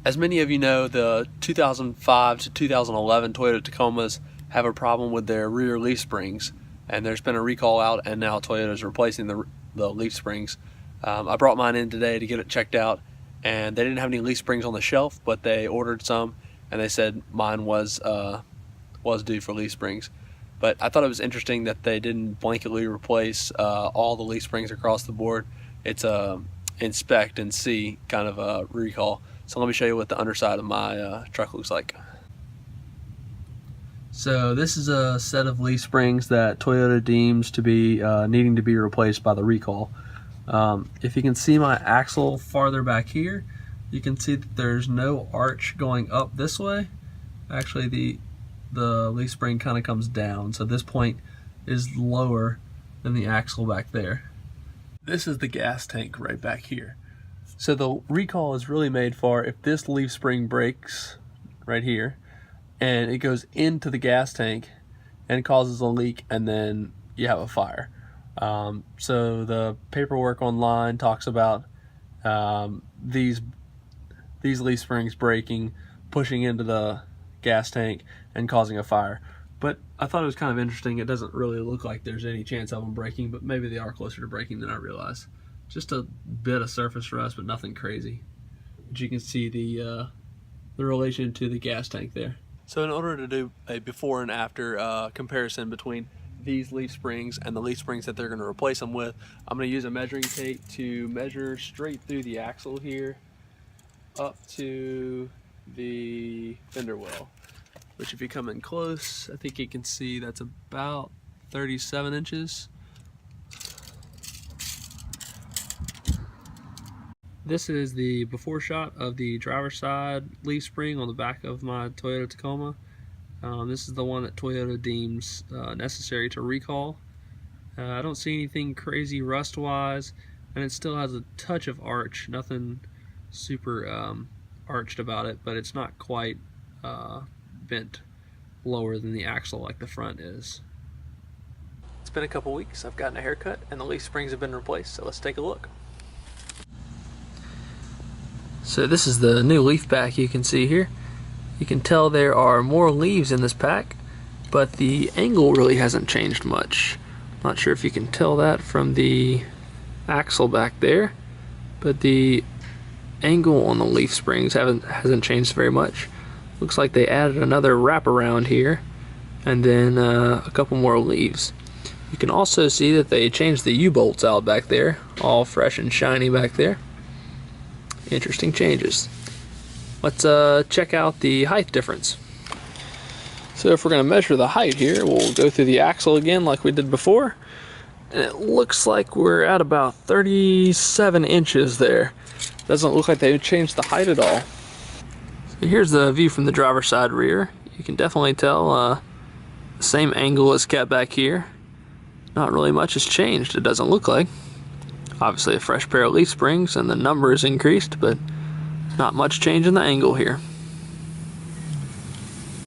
As many of you know, the 2005 to 2011 Toyota Tacomas have a problem with their rear leaf springs, and there's been a recall out, and now Toyota is replacing the leaf springs. I brought mine in today to get it checked out, and they didn't have any leaf springs on the shelf, but they ordered some, and they said mine was due for leaf springs. But I thought it was interesting that they didn't blanketly replace all the leaf springs across the board. It's a inspect and see kind of a recall. So let me show you what the underside of my truck looks like. So this is a set of leaf springs that Toyota deems to be needing to be replaced by the recall. If you can see my axle farther back here, you can see that there's no arch going up this way. Actually, the leaf spring kind of comes down, so this point is lower than the axle back there. This is the gas tank right back here. So the recall is really made for if this leaf spring breaks right here and it goes into the gas tank and causes a leak, and then you have a fire. So the paperwork online talks about these leaf springs breaking, pushing into the gas tank and causing a fire. But I thought it was kind of interesting. It doesn't really look like there's any chance of them breaking, but maybe they are closer to breaking than I realized. Just a bit of surface rust, but nothing crazy. But you can see the relation to the gas tank there. So in order to do a before and after comparison between these leaf springs and the leaf springs that they're going to replace them with, I'm going to use a measuring tape to measure straight through the axle here up to the fender well, which if you come in close, I think you can see that's about 37 inches. This is the before shot of the driver's side leaf spring on the back of my Toyota Tacoma. This is the one that Toyota deems necessary to recall. I don't see anything crazy rust-wise, and it still has a touch of arch. Nothing super arched about it, but it's not quite bent lower than the axle like the front is. It's been a couple weeks. I've gotten a haircut, and the leaf springs have been replaced, so let's take a look. So this is the new leaf pack you can see here. You can tell there are more leaves in this pack, but the angle really hasn't changed much. Not sure if you can tell that from the axle back there, but the angle on the leaf springs hasn't changed very much. Looks like they added another wraparound here, and then a couple more leaves. You can also see that they changed the U-bolts out back there, all fresh and shiny back there. Interesting changes. Let's check out the height difference. So if we're going to measure the height here, we'll go through the axle again like we did before, and it looks like we're at about 37 inches there. Doesn't look like they changed the height at all. So here's the view from the driver's side rear. You can definitely tell the same angle is kept back here. Not really much has changed, it doesn't look like. Obviously a fresh pair of leaf springs and the number is increased, but not much change in the angle here.